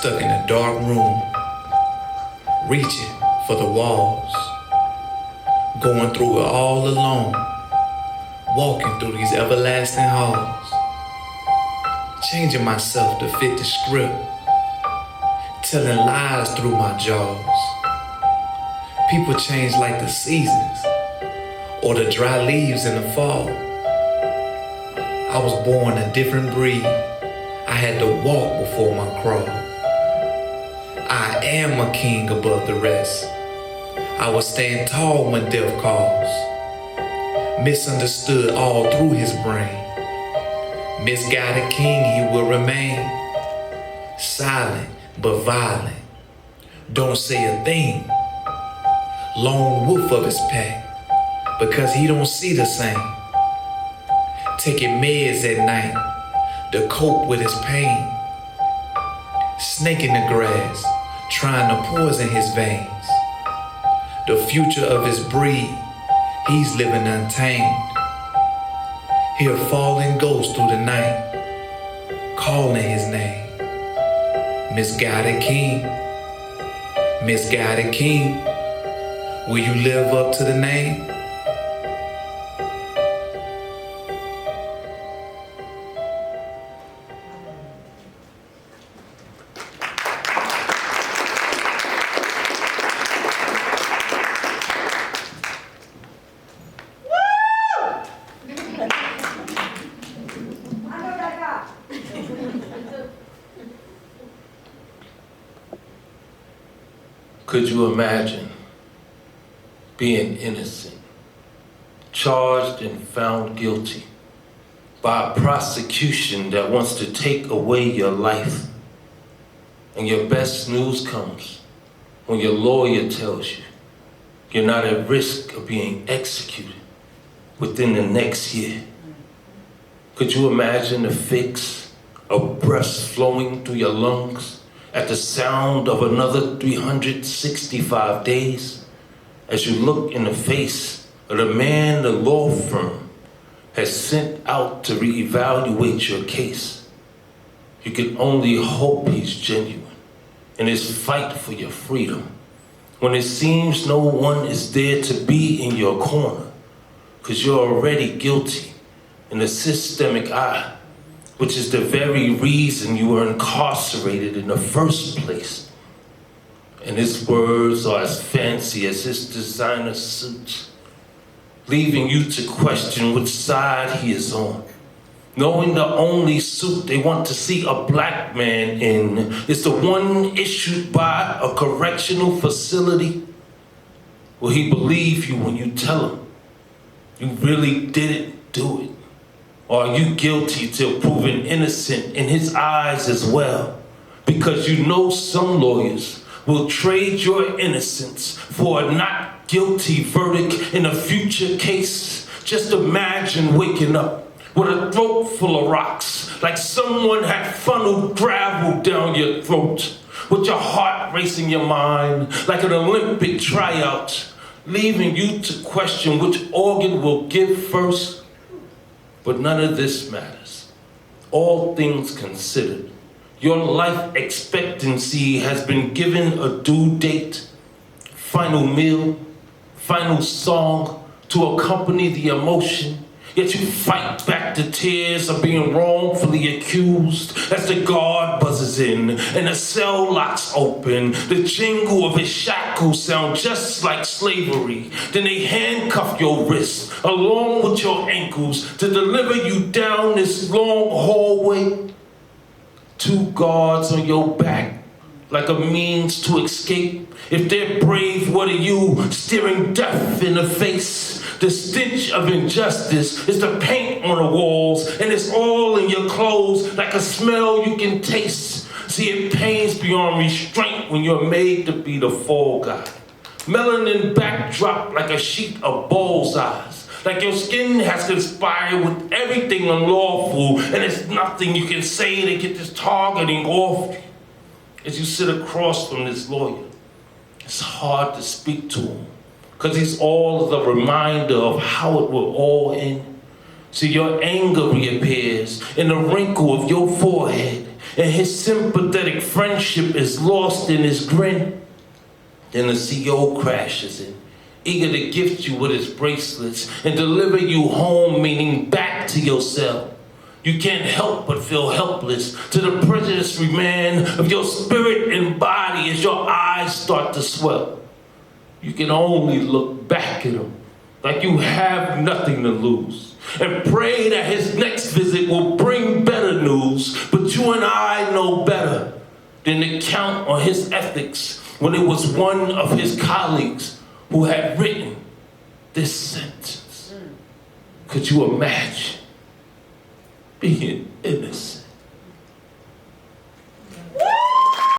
stuck in a dark room, reaching for the walls, going through it all alone, walking through these everlasting halls, changing myself to fit the script, telling lies through my jaws. People change like the seasons or the dry leaves in the fall. I was born a different breed. I had to walk before my crawl. I am a king above the rest. I will stand tall when death calls. Misunderstood all through his brain. Misguided king he will remain. Silent but violent. Don't say a thing. Lone wolf of his pack, because he don't see the same. Taking meds at night to cope with his pain. Snake in the grass, trying to poison his veins. The future of his breed, he's living untamed. Hear falling ghosts through the night, calling his name. Misguided king, misguided king, will you live up to the name? Could you imagine being innocent, charged and found guilty by a prosecution that wants to take away your life? And your best news comes when your lawyer tells you you're not at risk of being executed within the next year. Could you imagine the fix of breath flowing through your lungs at the sound of another 365 days as you look in the face of the man the law firm has sent out to reevaluate your case? You can only hope he's genuine in his fight for your freedom when it seems no one is there to be in your corner because you're already guilty in the systemic eye, which is the very reason you were incarcerated in the first place. And his words are as fancy as his designer suits, leaving you to question which side he is on, knowing the only suit they want to see a black man in is the one issued by a correctional facility. Will he believe you when you tell him you really didn't do it? Or are you guilty till proven innocent in his eyes as well? Because you know some lawyers will trade your innocence for a not guilty verdict in a future case. Just imagine waking up with a throat full of rocks, like someone had funneled gravel down your throat, with your heart racing your mind like an Olympic tryout, leaving you to question which organ will give first. But none of this matters. All things considered, your life expectancy has been given a due date, final meal, final song to accompany the emotion, yet you fight back the tears of being wrongfully accused as the guard buzzes in and the cell locks open. The jingle of his shackles sound just like slavery. Then they handcuff your wrists along with your ankles to deliver you down this long hallway. 2 guards on your back like a means to escape. If they're brave, what are you? Staring death in the face. The stench of injustice is the paint on the walls, and it's all in your clothes like a smell you can taste. See, it pains beyond restraint when you're made to be the fall guy. Melanin backdrop like a sheet of bullseyes. Like your skin has conspired with everything unlawful, and there's nothing you can say to get this targeting off you. As you sit across from this lawyer, it's hard to speak to him, because he's all the reminder of how it will all end. See, your anger reappears in the wrinkle of your forehead. and his sympathetic friendship is lost in his grin. Then the CO crashes in, eager to gift you with his bracelets and deliver you home, meaning back to your cell. You can't help but feel helpless to the prejudiced man of your spirit and body as your eyes start to swell. You can only look back at him like you have nothing to lose and pray that his next visit will bring better news. But you and I know better than to count on his ethics when it was one of his colleagues who had written this sentence. Could you imagine being innocent?